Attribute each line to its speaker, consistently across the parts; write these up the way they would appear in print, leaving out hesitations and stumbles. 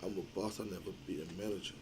Speaker 1: I'm a boss. I never be a manager.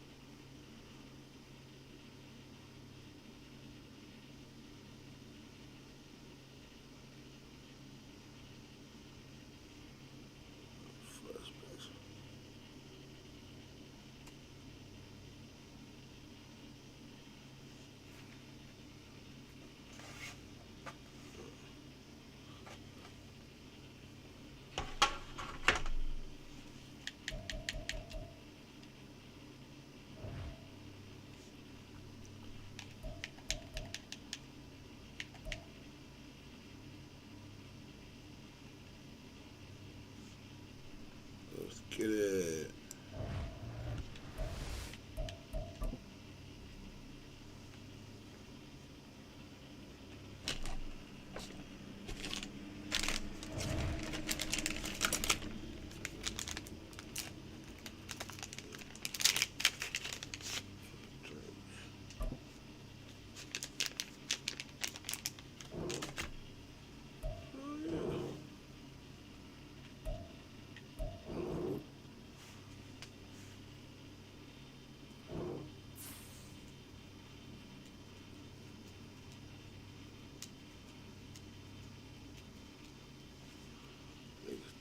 Speaker 1: Let's get it.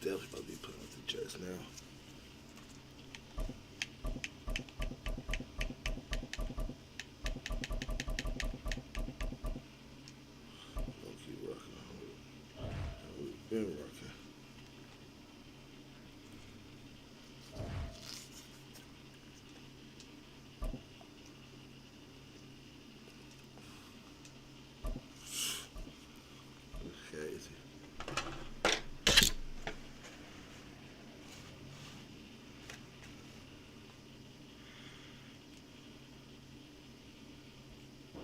Speaker 1: Definitely about to be putting up the Jets now. Don't keep rocking. We've been rocking. Crazy.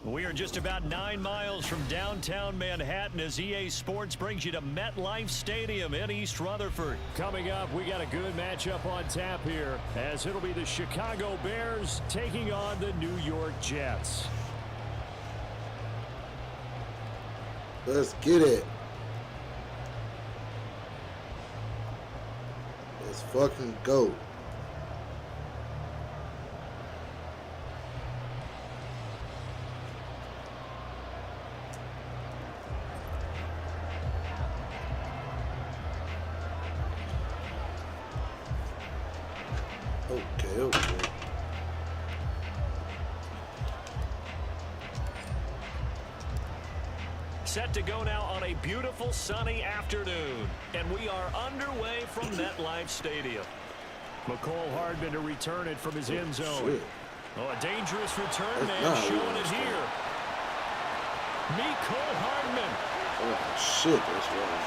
Speaker 2: We are just about 9 miles from downtown Manhattan as EA Sports brings you to MetLife Stadium in East Rutherford. Coming up, we got a good matchup on tap here as it'll be the Chicago Bears taking on the New York Jets.
Speaker 1: Let's get it. Let's fucking go. Okay.
Speaker 2: Set to go now on a beautiful sunny afternoon. And we are underway from MetLife Stadium. McCole Hardman to return it from his end zone. Oh, a dangerous return man showing it here. McCole Hardman.
Speaker 1: Oh, shit, that's wrong.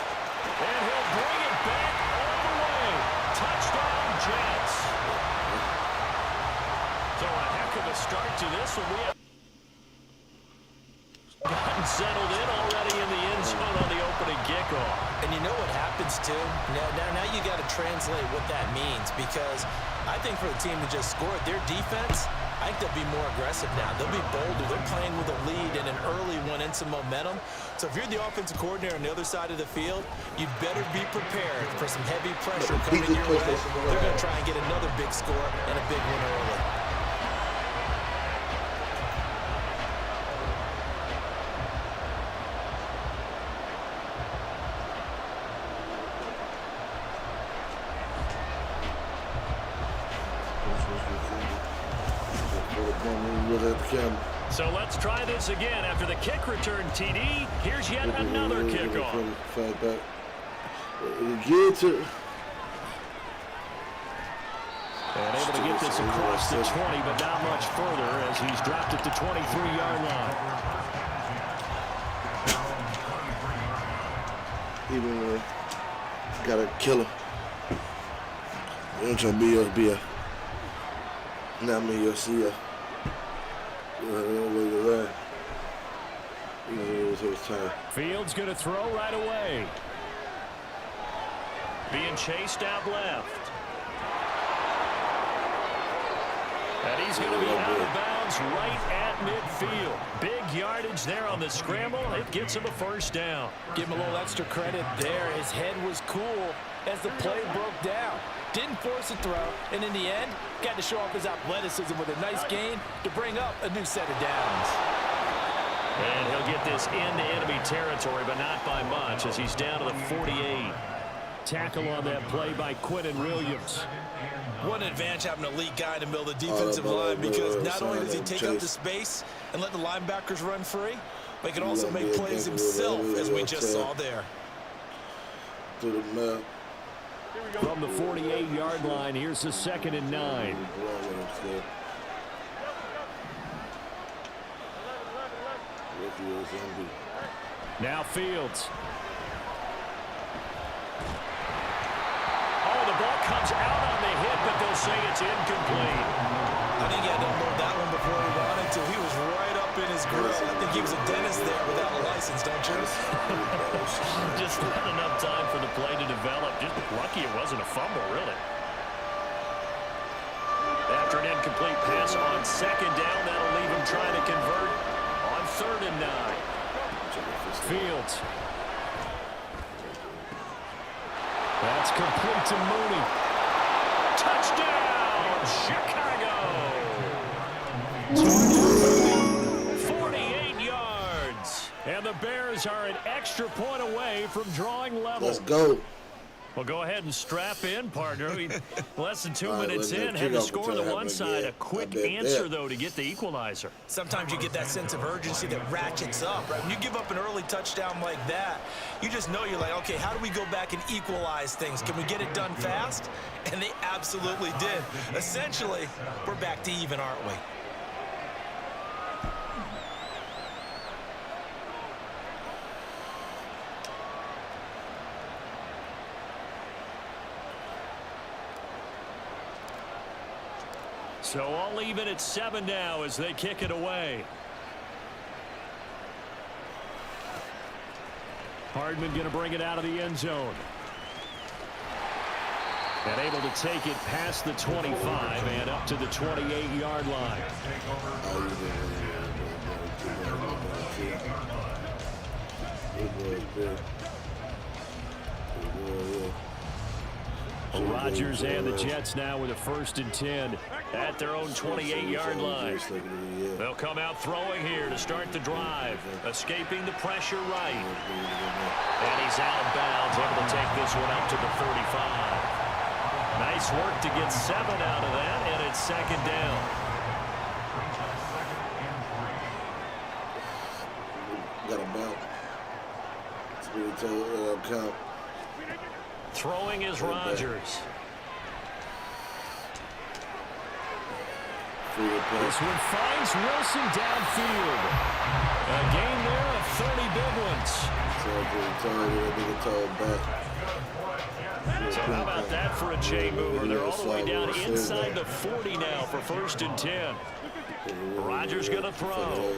Speaker 2: And he'll bring it back all the way. Touchdown, Jets. So a heck of a start to this one. We have gotten settled in already in the end zone on the opening kickoff.
Speaker 3: And you know what happens, too? Now you got to translate what that means, because I think for the team to just score their defense, I think they'll be more aggressive now. They'll be bolder. They're playing with a lead and an early one and some momentum. So if you're the offensive coordinator on the other side of the field, you'd better be prepared for some heavy pressure coming your way. They're going to try and get another big score and a big one early.
Speaker 2: So let's try this again. After the kick return, TD, here's yet another kickoff. And able to get this across the 20, but not much further as he's dropped at the 23-yard line.
Speaker 1: Even gotta kill him. You don't try to be a not me, you'll see ya.
Speaker 2: Fields going to throw right away. Being chased out left. And he's going to be out of bounds right at midfield. Big yardage there on the scramble. It gets him a first down.
Speaker 3: Give him a little extra credit there. His head was cool as the play broke down. Didn't force a throw, and in the end, got to show off his athleticism with a nice gain to bring up a new set of downs.
Speaker 2: And he'll get this into enemy territory, but not by much, as he's down to the 48. Tackle on that play by Quinnen Williams.
Speaker 3: What an advantage having an elite guy in the middle of the defensive line, because not only does he take up the space and let the linebackers run free, but he can also make plays himself, as we just saw there.
Speaker 2: From the 48-yard line, here's the 2nd and 9. Now Fields. Oh, the ball comes out on the hit, but they'll say it's incomplete.
Speaker 3: I think he had to unload that one before he wanted to. He was right up in his grill. I think he was a dentist there without a license, don't you?
Speaker 2: Just not enough time for the play to develop. Just lucky it wasn't a fumble, really. After an incomplete pass on 2nd down, that'll leave him trying to convert on 3rd and 9. Fields. That's complete to Mooney. Touchdown, Chicago! 48 yards. And the Bears are an extra point away from drawing level.
Speaker 1: Let's go.
Speaker 2: Well, go ahead and strap in, partner. Less than 2 minutes in, had to score the one side. A quick answer, though, to get the equalizer.
Speaker 3: Sometimes you get that sense of urgency that ratchets up, right? When you give up an early touchdown like that, you just know you're like, okay, how do we go back and equalize things? Can we get it done fast? And they absolutely did. Essentially, we're back to even, aren't we?
Speaker 2: So I'll leave it at 7 now as they kick it away. Hardman going to bring it out of the end zone. And able to take it past the 25 and up to the 28-yard line. Rodgers and the Jets now with a 1st and 10 at their own 28-yard line. They'll come out throwing here to start the drive. Escaping the pressure right. And he's out of bounds, able to take this one up to the 35. Nice work to get 7 out of that, and it's 2nd down.
Speaker 1: Got a belt. That's what he told count.
Speaker 2: Throwing is Rodgers. This one finds Wilson downfield. A gain there of 30 big ones. So how about that for a chain mover? They're all the way down inside the 40 now for 1st and 10. Rodgers going to throw.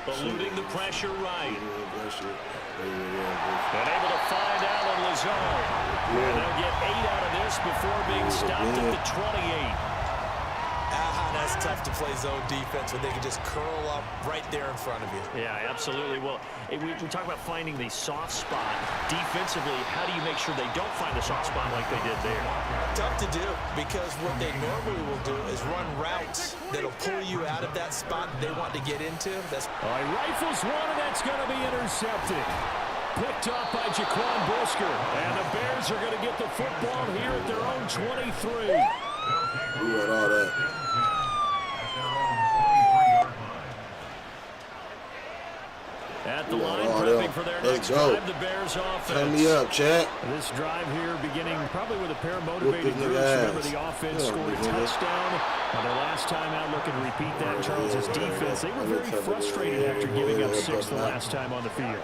Speaker 2: Eluding the pressure right. And able to find Allen Lazard. And they'll get 8 out of this before being stopped at the 28.
Speaker 3: That's tough to play zone defense when they can just curl up right there in front of you.
Speaker 2: Yeah, absolutely. Well, we talk about finding the soft spot. Defensively, how do you make sure they don't find the soft spot like they did there?
Speaker 3: Tough to do, because what they normally will do is run routes that'll pull you out of that spot they want to get into.
Speaker 2: All right, rifles one, and that's going to be intercepted. Picked up by Jaquan Brisker. And the Bears are going to get the football here at their own 23.
Speaker 1: We want all that.
Speaker 2: At the line, prepping for their next drive, the Bears offense.
Speaker 1: Turn me up, Chad.
Speaker 2: This drive here beginning probably with a pair of motivated groups. Remember, the offense scored a touchdown. Their last time out looking to repeat that in terms of defense. They were very frustrated after giving up 6 the last time on the field.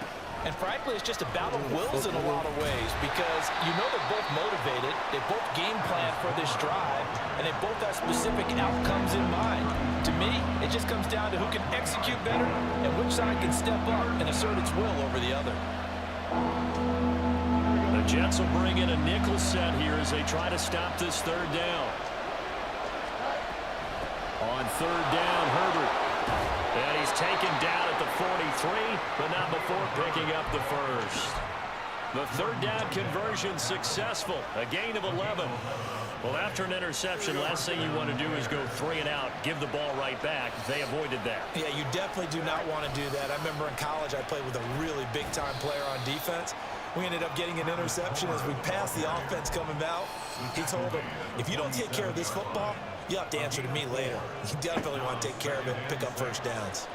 Speaker 3: And frankly, it's just a battle of wills in a lot of ways, because you know they're both motivated, they both game plan for this drive, and they both have specific outcomes in mind. To me, it just comes down to who can execute better and which side can step up and assert its will over the other.
Speaker 2: The Jets will bring in a nickel set here as they try to stop this 3rd down. On 3rd down, Herbert. And he's taken down at the 43, but not before picking up the 1st. The third down conversion successful. A gain of 11. Well, after an interception, last thing you want to do is go 3 and out, give the ball right back. They avoided that.
Speaker 3: Yeah, you definitely do not want to do that. I remember in college I played with a really big-time player on defense. We ended up getting an interception as we passed the offense coming out. He told him, if you don't take care of this football, you'll have to answer to me later. You definitely want to take care of it and pick up first downs.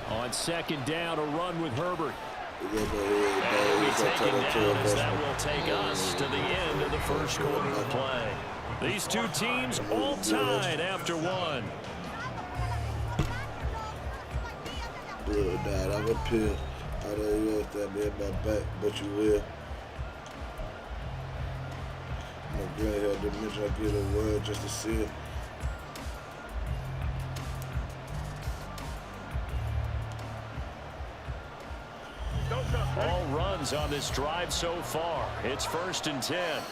Speaker 2: On second down, a run with Herbert.
Speaker 1: And
Speaker 2: we'll be taken down as that will take us to the end of the first quarter of play. These two teams all tied after one.
Speaker 1: Good, Dad. I'm up here. I know you want that be at my back, but you will. My granddad didn't mention I get a word just to see it.
Speaker 2: All runs on this drive so far. It's 1st and 10.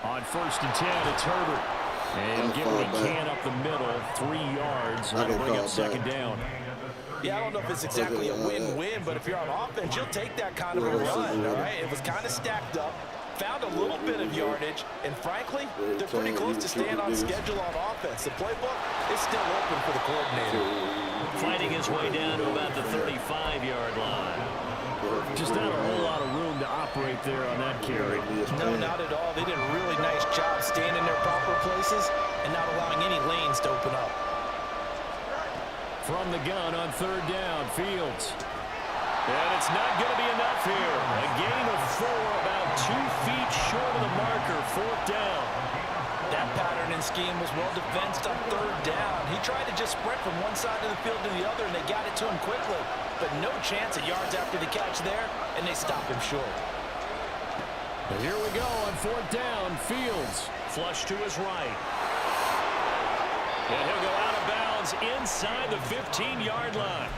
Speaker 2: On 1st and 10, it's Herbert. And he'll get what he can up the middle, 3 yards. That'll bring up second down.
Speaker 3: Yeah, I don't know if it's exactly a win-win, but if you're on offense, you'll take that kind of a run, all right? It was kind of stacked up, found a little bit of yardage, and frankly, they're pretty close to staying on schedule on offense. The playbook is still open for the coordinator.
Speaker 2: Fighting his way down to about the 35-yard line. Just not a whole lot of room to operate there on that carry.
Speaker 3: No, not at all. They did a really nice job staying in their proper places and not allowing any lanes to open up.
Speaker 2: From the gun on 3rd down, Fields. And it's not going to be enough here. A gain of 4, about 2 feet short of the marker, 4th down.
Speaker 3: That pattern and scheme was well defensed on 3rd down. He tried to just sprint from one side of the field to the other, and they got it to him quickly. But no chance at yards after the catch there, and they stopped him short.
Speaker 2: And here we go on 4th down. Fields flush to his right. And he'll go out of bounds inside the 15-yard line.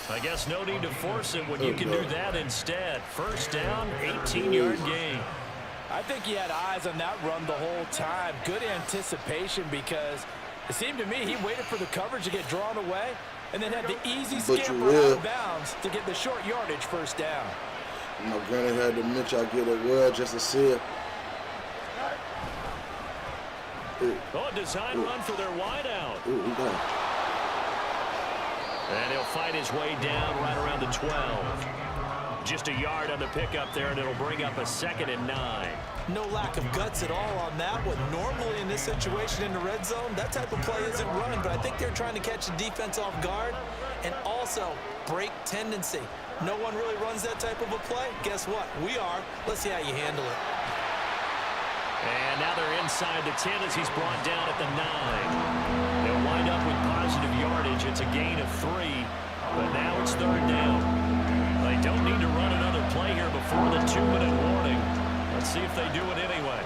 Speaker 2: I guess no need to force it when you can do that instead. 1st down, 18-yard gain.
Speaker 3: I think he had eyes on that run the whole time. Good anticipation because it seemed to me he waited for the coverage to get drawn away and then had the easy scamper out of bounds to get the short yardage 1st down.
Speaker 1: My granny had to mention I get a word just to see it.
Speaker 2: Oh, design run for their wideout. And he'll fight his way down right around the 12. Just a yard on the pickup there, and it'll bring up a 2nd and 9.
Speaker 3: No lack of guts at all on that one. Normally in this situation in the red zone, that type of play isn't run, but I think they're trying to catch the defense off guard and also break tendency. No one really runs that type of a play. Guess what? We are. Let's see how you handle it.
Speaker 2: And now they're inside the 10 as he's brought down at the 9. They'll wind up with positive yardage. It's a gain of 3, but now it's 3rd down. They don't need to run another play here before the 2-minute warning. Let's see if they do it anyway.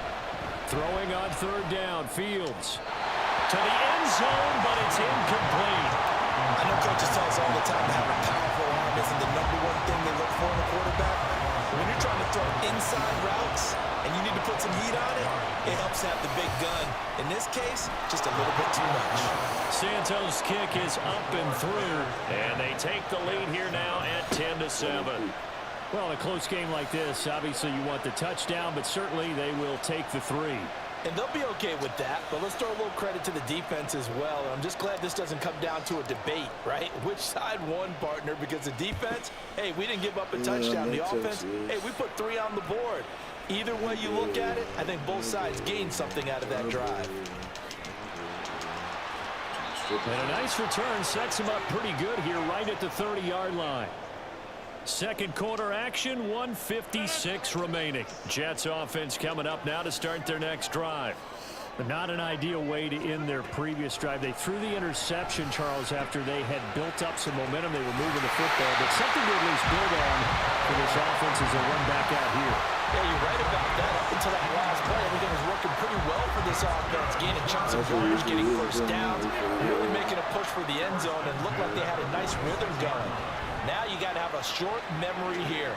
Speaker 2: Throwing on 3rd down, Fields. To the end zone, but it's incomplete.
Speaker 3: I know coaches tell us all the time that having a powerful arm isn't the #1 thing they look for in a quarterback. When you're trying to throw inside routes and you need to put some heat on it, it helps have the big gun. In this case, just a little bit too much.
Speaker 2: Santos' kick is up and through, and they take the lead here now at 10-7. Well, in a close game like this, obviously you want the touchdown, but certainly they will take the 3.
Speaker 3: And they'll be okay with that, but let's throw a little credit to the defense as well. I'm just glad this doesn't come down to a debate, right? Which side won, partner? Because the defense, hey, we didn't give up a touchdown. The offense, hey, we put 3 on the board. Either way you look at it, I think both sides gained something out of that drive.
Speaker 2: And a nice return sets him up pretty good here right at the 30-yard line. Second quarter action, 1:56 remaining. Jets offense coming up now to start their next drive. But not an ideal way to end their previous drive. They threw the interception, Charles, after they had built up some momentum. They were moving the football, but something to at least build on for this offense as they run back out here.
Speaker 3: Yeah, you're right about that. Up until that last play, everything was working pretty well for this offense. Gaining chunks of yardage, getting first downs, really making a push for the end zone, and looked like they had a nice rhythm going. Now you got to have a short memory here.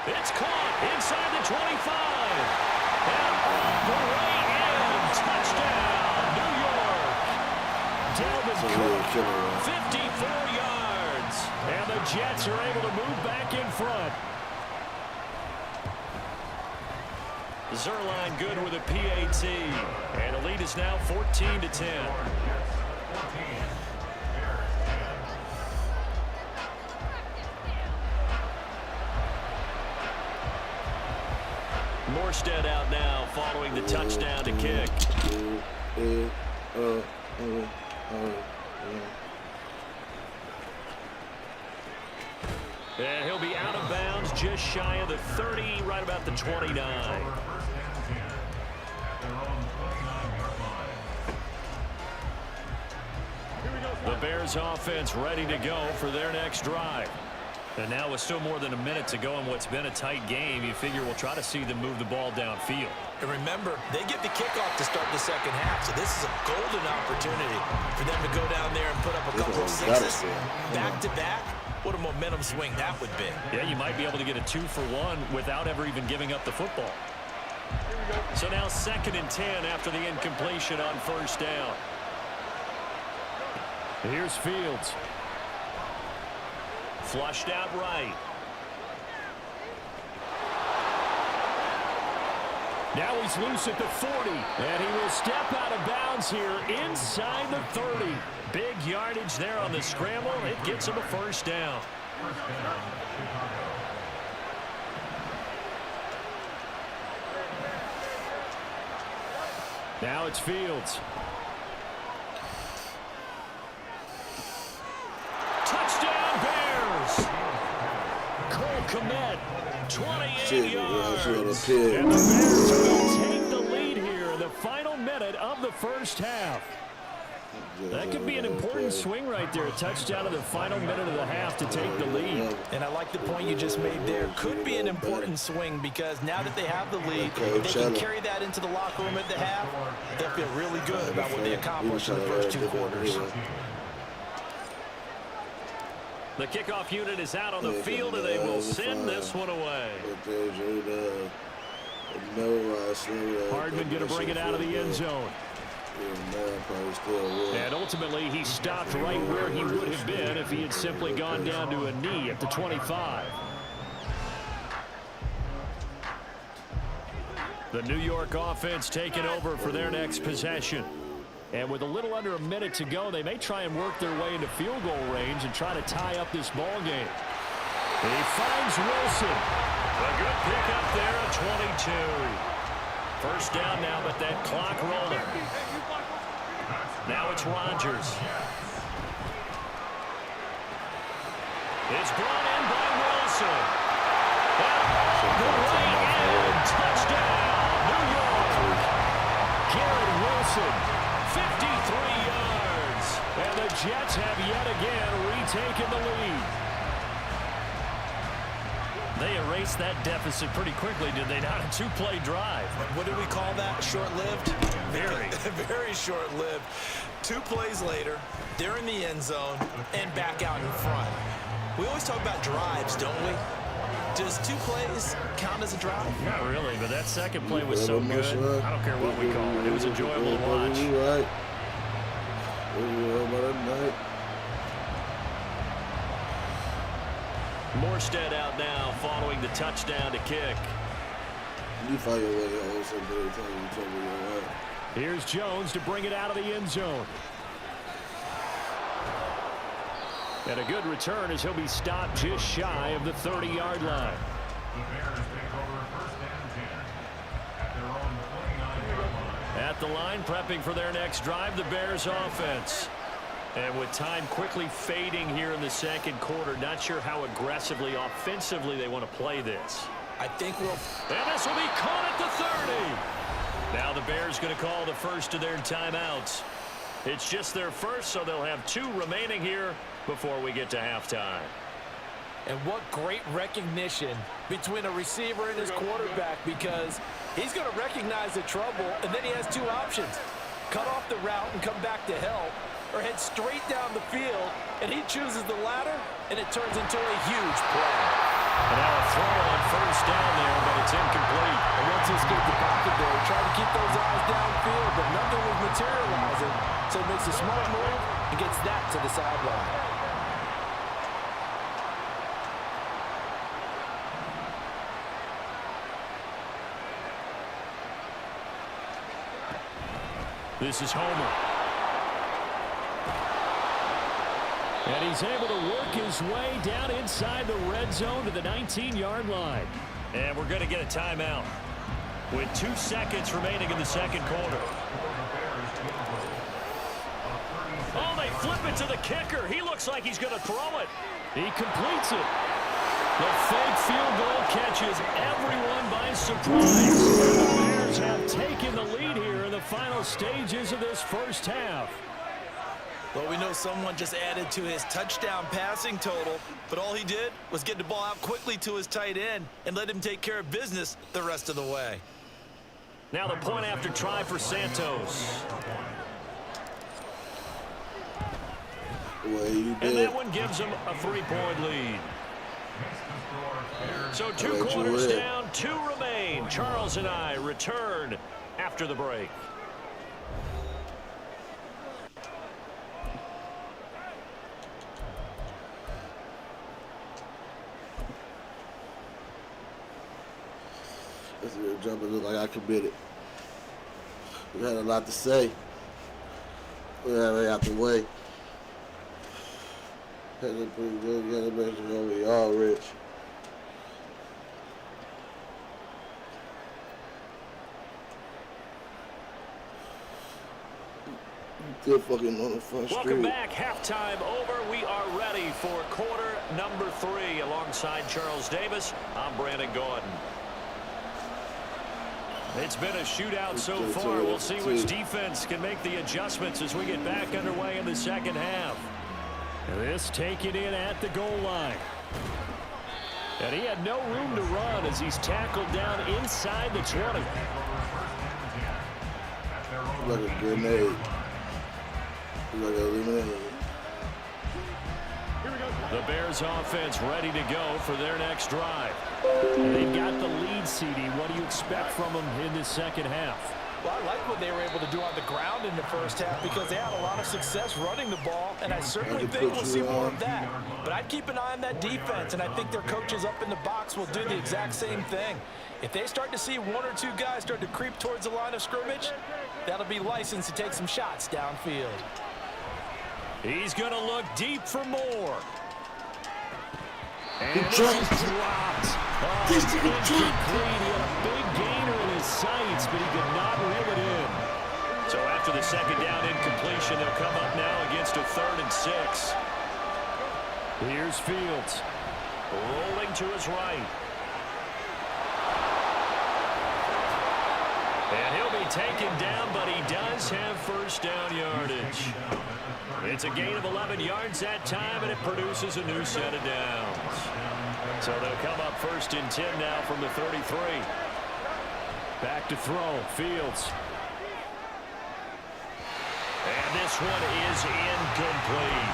Speaker 2: It's caught inside the 25. And all the way in. Touchdown, New York. Dalvin Cook, 54 yards. And the Jets are able to move back in front. Zerline good with a PAT. And the lead is now 14-10. Morstead out now following the touchdown to kick. And he'll be out of bounds just shy of the 30, right about the 29. The Bears offense ready to go for their next drive. And now with still more than a minute to go in what's been a tight game, you figure we'll try to see them move the ball downfield.
Speaker 3: And remember, they get the kickoff to start the second half, so this is a golden opportunity for them to go down there and put up a couple of sixes. Back-to-back, what a momentum swing that would be.
Speaker 2: Yeah, you might be able to get a 2-for-1 without ever even giving up the football. So now 2nd and 10 after the incompletion on first down. Here's Fields. Flushed out right. Now he's loose at the 40, and he will step out of bounds here inside the 30. Big yardage there on the scramble. It gets him a first down. Now it's Fields. Touchdown Bears! Cole Kmet, 28 yards. And the Bears will take the lead here in the final minute of the first half. That could be an important swing right there. A touchdown in the final minute of the half to take the lead.
Speaker 3: And I like the point you just made there. Could be an important swing because now that they have the lead, they can carry that into the locker room at the half. They'll feel really good about what they accomplished in the first 2 quarters.
Speaker 2: The kickoff unit is out on the field, and they will send this one away. Hardman going to bring it out of the end zone. And ultimately, he stopped right where he would have been if he had simply gone down to a knee at the 25. The New York offense taking over for their next possession. And with a little under a minute to go, they may try and work their way into field goal range and try to tie up this ball game. He finds Wilson. A good pickup there at 22. First down now, but that clock rolling. Now it's Rodgers. It's brought in by Wilson. And the way in. Touchdown, New York. Garrett Wilson. 53 yards. And the Jets have yet again retaken the lead. They erased that deficit pretty quickly, did they not? A 2-play drive.
Speaker 3: What do we call that? Short-lived?
Speaker 2: Very.
Speaker 3: Very short-lived. 2 plays later, they're in the end zone and back out in front. We always talk about drives, don't we? Does 2 plays count as a drive?
Speaker 2: Not really, but that second play was so good. I don't care what we call it. It was enjoyable to watch. Morstead out now following the touchdown to kick. Here's Jones to bring it out of the end zone. And a good return as he'll be stopped just shy of the 30-yard line. At the line, prepping for their next drive, the Bears offense. And with time quickly fading here in the second quarter, not sure how aggressively, offensively they want to play this.
Speaker 3: I think we'll...
Speaker 2: And this will be caught at the 30. Now the Bears going to call the first of their timeouts. It's just their first, so they'll have 2 remaining here before we get to halftime.
Speaker 3: And what great recognition between a receiver and his quarterback, because he's going to recognize the trouble, and then he has 2 options. Cut off the route and come back to help, or head straight down the field, and he chooses the latter, and it turns into a huge play.
Speaker 2: And now a throw on first down there, but it's incomplete.
Speaker 3: And once he escaped the pocket there, trying to keep those eyes downfield, but nothing was materializing, so he makes a smart move and gets that to the sideline.
Speaker 2: This is Homer. And he's able to work his way down inside the red zone to the 19-yard line. And we're going to get a timeout with 2 seconds remaining in the second quarter. Oh, they flip it to the kicker. He looks like he's going to throw it. He completes it. The fake field goal catches everyone by surprise. The Bears have taken the lead here in the final stages of this first half.
Speaker 3: Well, we know someone just added to his touchdown passing total, but all he did was get the ball out quickly to his tight end and let him take care of business the rest of the way.
Speaker 2: Now the point after try for Santos.
Speaker 1: And
Speaker 2: that one gives him a 3-point lead. So 2 quarters down, 2 remain. Charles and I return after the break.
Speaker 1: That's a real jumper. Look like I committed. We had a lot to say. We had it out the way. Had to pretty good. Got to make sure we all rich. Still fucking on the front street.
Speaker 2: Welcome back. Halftime over. We are ready for quarter number 3. Alongside Charles Davis, I'm Brandon Gordon. It's been a shootout so far. We'll see which defense can make the adjustments as we get back underway in the second half. This taken in at the goal line. And he had no room to run as he's tackled down inside the 20.
Speaker 1: Like a grenade. Like a lemonade.
Speaker 2: The Bears offense ready to go for their next drive. They've got the lead, CD. What do you expect from them in this second half?
Speaker 3: Well, I like what they were able to do on the ground in the first half because they had a lot of success running the ball, and I certainly think we'll see more of that. But I'd keep an eye on that defense, and I think their coaches up in the box will do the exact same thing. If they start to see 1 or 2 guys start to creep towards the line of scrimmage, that'll be license to take some shots downfield.
Speaker 2: He's going to look deep for more. And this is dropped. Oh, it's incomplete. He had a big gainer in his sights, but he could not reel it in. So after the second down incompletion, they'll come up now against a 3rd and 6. Here's Fields. Rolling to his right. And he'll be taken down, but he does have first down yardage. It's a gain of 11 yards that time, and it produces a new set of downs. So they'll come up 1st and 10 now from the 33. Back to throw. Fields. And this one is incomplete.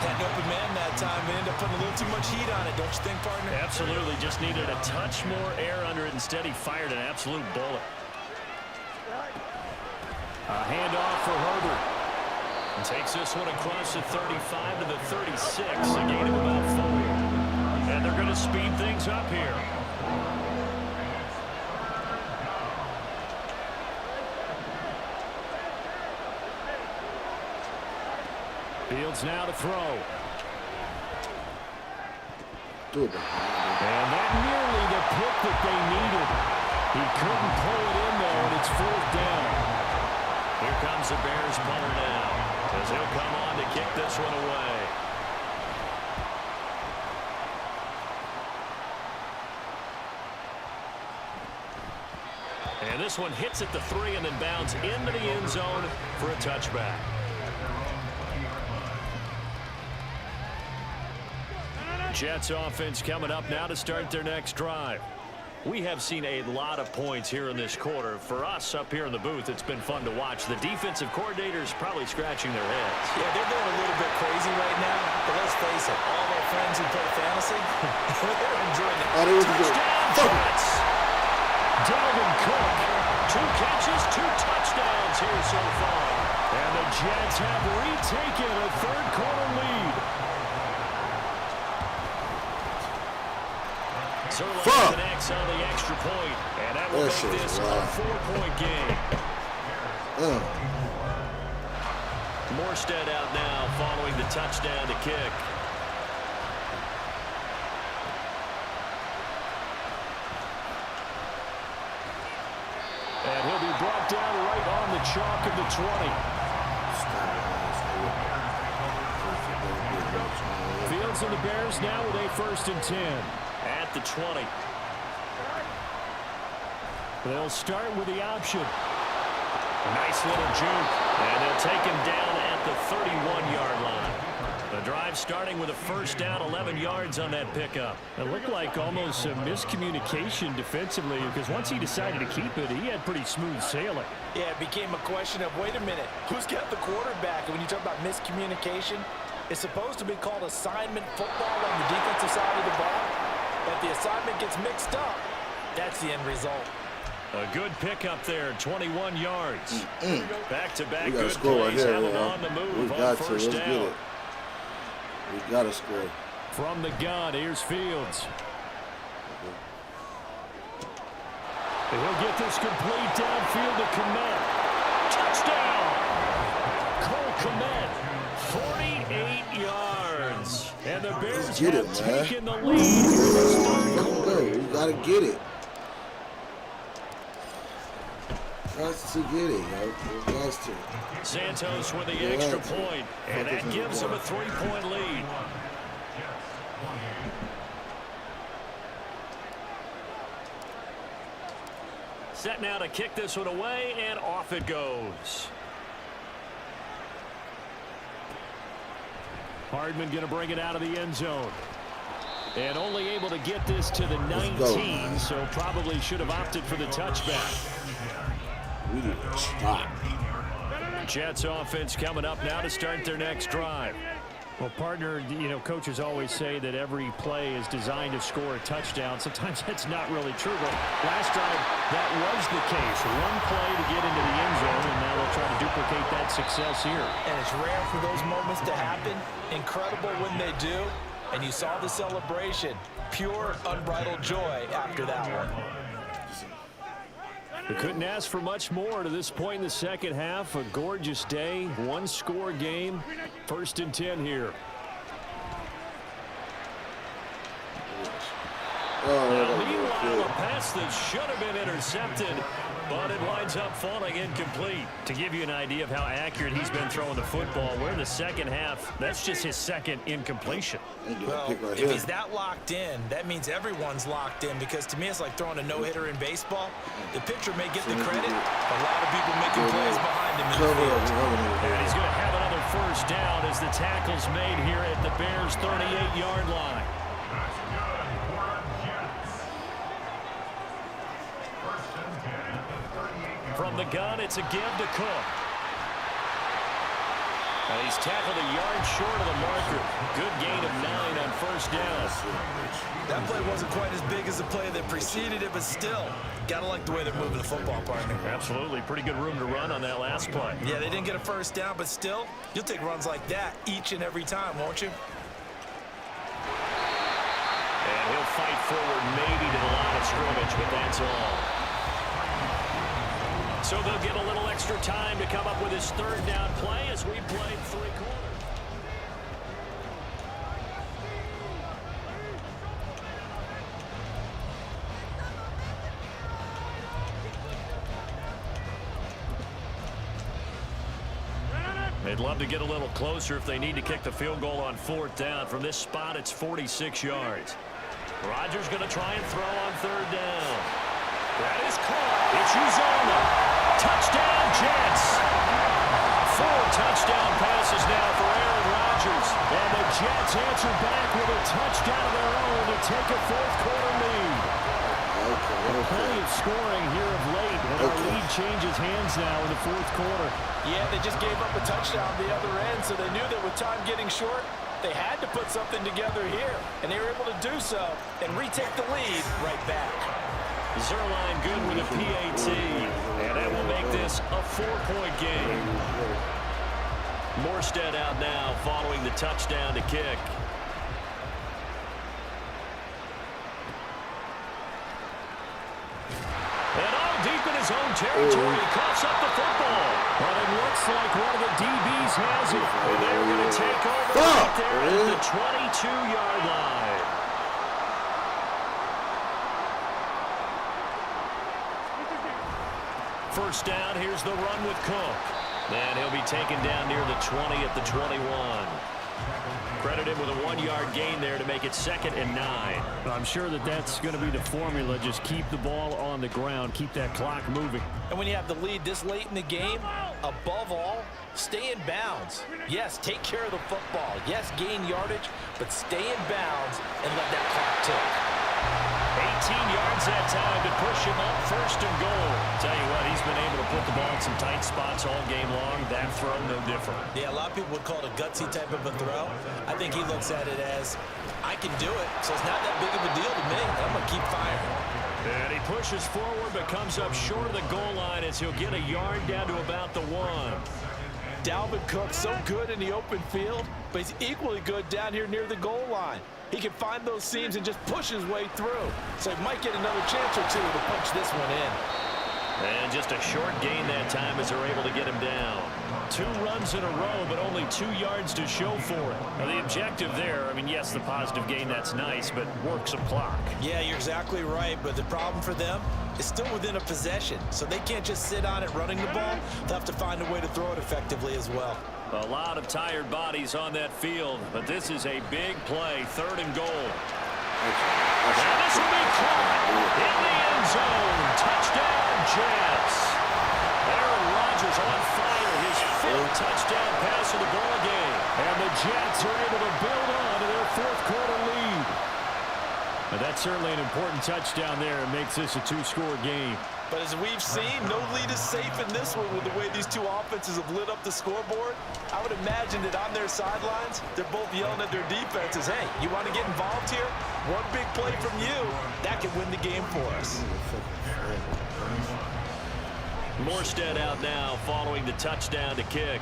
Speaker 3: Had an open man that time. They ended up putting a little too much heat on it, don't you think, partner?
Speaker 2: Absolutely. Just needed a touch more air under it. Instead, he fired an absolute bullet. A handoff for Herbert. And takes this one across the 35 to the 36. A gain of about 4. And they're going to speed things up here. Fields now to throw. And that nearly the pick that they needed. He couldn't pull it in, though, and it's 4th down. Here comes the Bears punter now, as he'll come on to kick this one away. And this one hits at the 3 and then bounds into the end zone for a touchback. Jets offense coming up now to start their next drive. We have seen a lot of points here in this quarter. For us up here in the booth, it's been fun to watch. The defensive coordinators probably scratching their heads.
Speaker 3: Yeah, they're going a little bit crazy right now. But let's face it, all their friends who play fantasy, they're enjoying it.
Speaker 2: Touchdown Jets! Dalvin Cook, 2 catches, 2 touchdowns here so far. And the Jets have retaken a 3rd quarter lead. Zerline connects on the extra point, and that will make this a 4-point game. Morstead out now following the touchdown to kick. And he'll be brought down right on the chalk of the 20. Fields and the Bears now with a 1st and 10 at the 20. They'll start with the option. Nice little juke. And they'll take him down at the 31-yard line. The drive starting with a 1st down, 11 yards on that pickup. It looked like almost a miscommunication defensively because once he decided to keep it, he had pretty smooth sailing.
Speaker 3: Yeah, it became a question of, wait a minute, who's got the quarterback? And when you talk about miscommunication, it's supposed to be called assignment football on the defensive side of the ball. But the assignment gets mixed up. That's the end result.
Speaker 2: A good pickup there, 21 yards. Back-to-back good
Speaker 1: score right
Speaker 2: plays
Speaker 1: here,
Speaker 2: have him on the move on 1st down.
Speaker 1: We got to score.
Speaker 2: From the gun, here's Fields. And he'll get this complete downfield to Kmet. Touchdown! Cole Kmet, 48 yards. And the Bears have taken the lead here in this third quarter.
Speaker 1: We got to get it. Got to get it, yo.
Speaker 2: Santos with the extra point, and that gives him a 3-point lead. Set now to kick this one away, and off it goes. Hardman going to bring it out of the end zone. And only able to get this to the 19, so probably should have opted for the touchback.
Speaker 1: We need to stop.
Speaker 2: Jets offense coming up now to start their next drive. Well, partner, you know, coaches always say that every play is designed to score a touchdown. Sometimes that's not really true, but last time that was the case. One play to get into the end zone, and now they'll try to duplicate that success here.
Speaker 3: And it's rare for those moments to happen. Incredible when they do. And you saw the celebration. Pure, unbridled joy after that one.
Speaker 2: We couldn't ask for much more to this point in the second half. A gorgeous day, one-score game. 1st and 10 here. Now, meanwhile, a pass that should have been intercepted, but it winds up falling incomplete. To give you an idea of how accurate he's been throwing the football, we're in the second half. That's just his 2nd incompletion.
Speaker 3: Well, if he's that locked in, that means everyone's locked in, because to me it's like throwing a no-hitter in baseball. The pitcher may get the credit, a lot of people making plays behind him in the field.
Speaker 2: And he's going to have another 1st down as the tackle's made here at the Bears' 38-yard line. From the gun, it's a give to Cook. And he's tackled a yard short of the marker. Good gain of 9 on 1st down.
Speaker 3: That play wasn't quite as big as the play that preceded it, but still, gotta like the way they're moving the football, partner.
Speaker 2: Absolutely. Pretty good room to run on that last play.
Speaker 3: Yeah, they didn't get a 1st down, but still, you'll take runs like that each and every time, won't you?
Speaker 2: And he'll fight forward maybe to the line of scrimmage, but that's all. So they'll get a little extra time to come up with his 3rd down play as we played 3 quarters. They'd love to get a little closer if they need to kick the field goal on 4th down. From this spot, it's 46 yards. Rodgers going to try and throw on 3rd down. That is caught. It's Uzomah. Touchdown, Jets. 4 touchdown passes now for Aaron Rodgers. And the Jets answer back with a touchdown of their own to take a 4th quarter lead. Plenty of scoring here of late. And our lead changes hands now in the 4th quarter.
Speaker 3: Yeah, they just gave up a touchdown the other end, so they knew that with time getting short, they had to put something together here. And they were able to do so and retake the lead right back.
Speaker 2: Zerline good with a PAT, and that will make this a 4-point game. Morstead out now following the touchdown to kick. And all deep in his his own territory. He coughs up the football. But it looks like one of the DBs has it. And they're going to take over right there at the 22-yard line. First down, here's the run with Cook. And he'll be taken down near the 20 at the 21. Credited with a 1-yard gain there to make it 2nd and 9.
Speaker 4: I'm sure that that's going to be the formula. Just keep the ball on the ground. Keep that clock moving.
Speaker 3: And when you have the lead this late in the game, above all, stay in bounds. Yes, take care of the football. Yes, gain yardage, but stay in bounds and let that clock tick.
Speaker 2: 18 yards that time to push him up 1st and goal. Tell you what, he's been able to put the ball in some tight spots all game long. That throw, no different.
Speaker 3: Yeah, a lot of people would call it a gutsy type of a throw. I think he looks at it as, I can do it, so it's not that big of a deal to me. I'm going to keep firing.
Speaker 2: And he pushes forward but comes up short of the goal line as he'll get a yard down to about the 1.
Speaker 3: Dalvin Cook, so good in the open field, but he's equally good down here near the goal line. He can find those seams and just push his way through. So he might get another chance or two to punch this one in.
Speaker 2: And just a short gain that time as they're able to get him down. 2 runs in a row, but only 2 yards to show for it. Now the objective there, I mean, yes, the positive gain, that's nice, but work some clock.
Speaker 3: Yeah, you're exactly right, but the problem for them is still within a possession. So they can't just sit on it running the ball. They'll have to find a way to throw it effectively as well.
Speaker 2: A lot of tired bodies on that field, but this is a big play, 3rd and goal. And this will be caught in the end zone. Touchdown, Jets. Aaron Rodgers on fire, his 5th touchdown pass of the ball game. And the Jets are able to build on to their 4th quarter lead.
Speaker 4: But that's certainly an important touchdown there. It makes this a 2-score game.
Speaker 3: But as we've seen, no lead is safe in this one with the way these two offenses have lit up the scoreboard. I would imagine that on their sidelines, they're both yelling at their defenses, hey, you want to get involved here? One big play from you, that can win the game for us.
Speaker 2: Morstead out now following the touchdown to kick.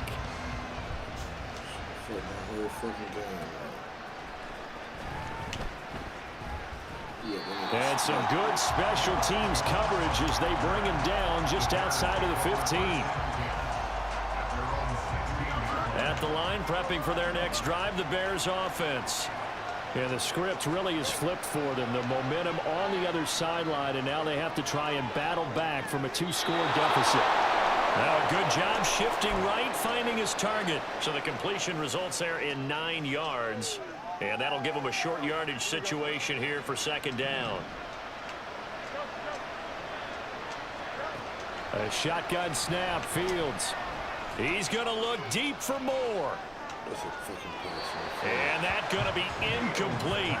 Speaker 2: And some good special teams coverage as they bring him down just outside of the 15. At the line, prepping for their next drive, the Bears offense.
Speaker 4: Yeah, the script really is flipped for them. The momentum on the other sideline, and now they have to try and battle back from a 2-score deficit.
Speaker 2: Now a good job shifting right, finding his target. So the completion results there in 9 yards. And that'll give him a short yardage situation here for 2nd down.
Speaker 4: A shotgun snap, Fields.
Speaker 2: He's going to look deep for more. And that's going to be incomplete.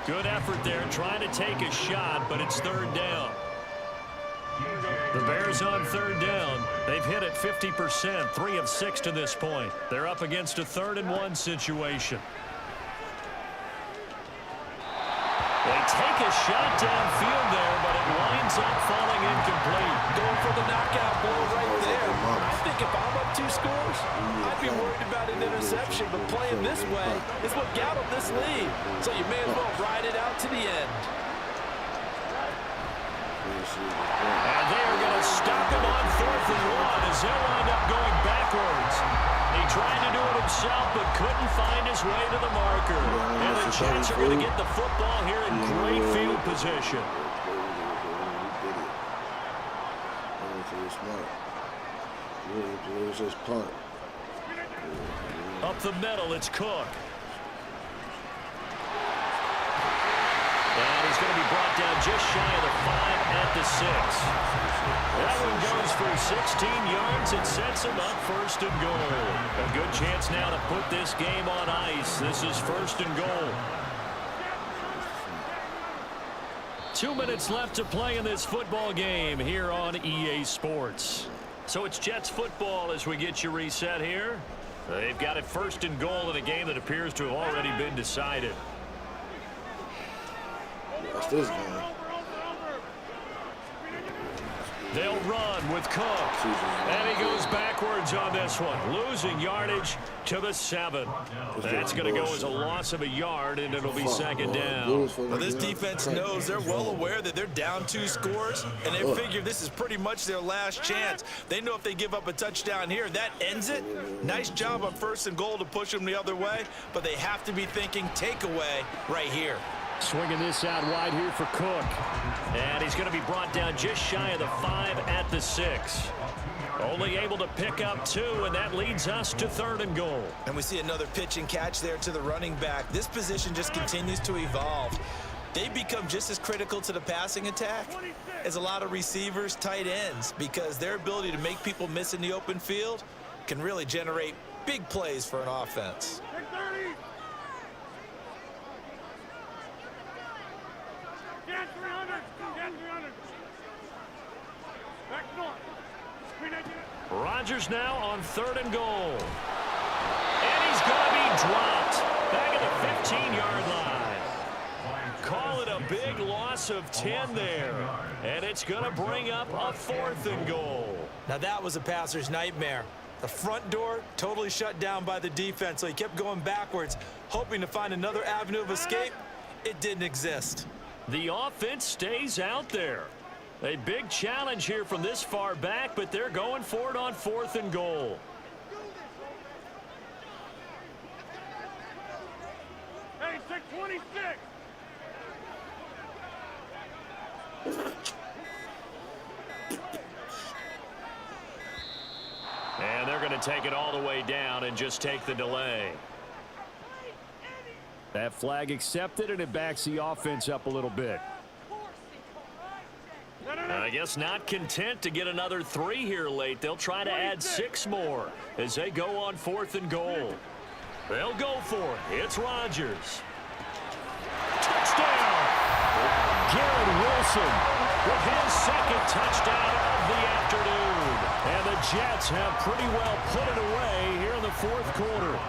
Speaker 2: Good effort there trying to take a shot, but it's 3rd down. The Bears on 3rd down. They've hit it 50%, 3 of 6 to this point. They're up against a 3rd and 1 situation. They take a shot downfield there, but it winds up falling incomplete.
Speaker 3: Going for the knockout blow right there. I think if I'm up 2 scores, I'd be worried about an interception, but playing this way is what got them this lead. So you may as well ride it out to the end.
Speaker 2: And they are going to stop him on 4th and 1 as they'll wind up going backwards. He tried to do it himself, but couldn't find his way to the marker. And the Jets are going to get the football here in great field position. Up the middle, it's Cook. And he's going to be brought down just shy of the 5 at the 6. That one goes for 16 yards. It sets him up 1st and goal. A good chance now to put this game on ice. This is 1st and goal. 2 minutes left to play in this football game here on EA Sports. So it's Jets football as we get you reset here. They've got it 1st and goal in a game that appears to have already been decided.
Speaker 1: Watch this game.
Speaker 2: They'll run with Cook. And he goes backwards on this one, losing yardage to the 7. That's going to go as a loss of a yard, and it'll be second down.
Speaker 3: Well, this defense knows they're well aware that they're down 2 scores, and they figure this is pretty much their last chance. They know if they give up a touchdown here, that ends it. Nice job on 1st and goal to push them the other way, but they have to be thinking takeaway right here.
Speaker 2: Swinging this out wide here for Cook. And he's going to be brought down just shy of the 5 at the 6. Only able to pick up 2, and that leads us to 3rd and goal.
Speaker 3: And we see another pitch and catch there to the running back. This position just continues to evolve. They become just as critical to the passing attack as a lot of receivers, tight ends, because their ability to make people miss in the open field can really generate big plays for an offense.
Speaker 2: Rodgers now on 3rd and goal. And he's going to be dropped back at the 15-yard line. Call it a big loss of 10 there. And it's going to bring up a 4th and goal.
Speaker 3: Now that was a passer's nightmare. The front door totally shut down by the defense, so he kept going backwards, hoping to find another avenue of escape. It didn't exist.
Speaker 2: The offense stays out there. A big challenge here from this far back, but they're going for it on 4th and goal.
Speaker 5: Hey, 626.
Speaker 2: And they're going to take it all the way down and just take the delay. That flag accepted, and it backs the offense up a little bit. I guess not content to get another 3 here late. They'll try to add 6 more as they go on 4th and goal. They'll go for it. It's Rodgers. Touchdown! Garrett Wilson with his 2nd touchdown of the afternoon. And the Jets have pretty well put it away here in the 4th quarter.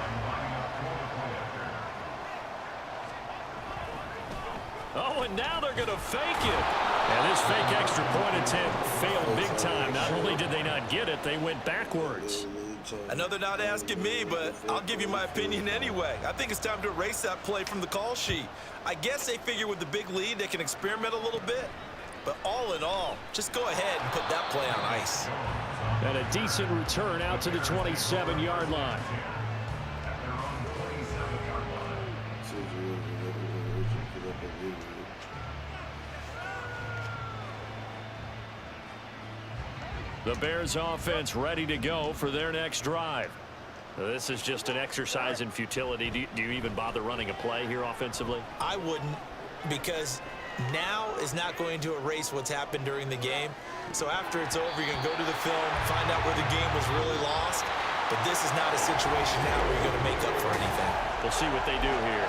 Speaker 2: Oh, and now they're going to fake it. And this fake extra point attempt failed big time. Not only did they not get it, they went backwards.
Speaker 3: I know they're not asking me, but I'll give you my opinion anyway. I think it's time to erase that play from the call sheet. I guess they figure with the big lead they can experiment a little bit. But all in all, just go ahead and put that play on ice.
Speaker 2: And a decent return out to the 27-yard line. The Bears offense ready to go for their next drive. This is just an exercise in futility. Do you even bother running a play here offensively?
Speaker 3: I wouldn't, because now is not going to erase what's happened during the game. So after it's over, you're going to go to the film, find out where the game was really lost. But this is not a situation now where you're going to make up for anything.
Speaker 2: We'll see what they do here.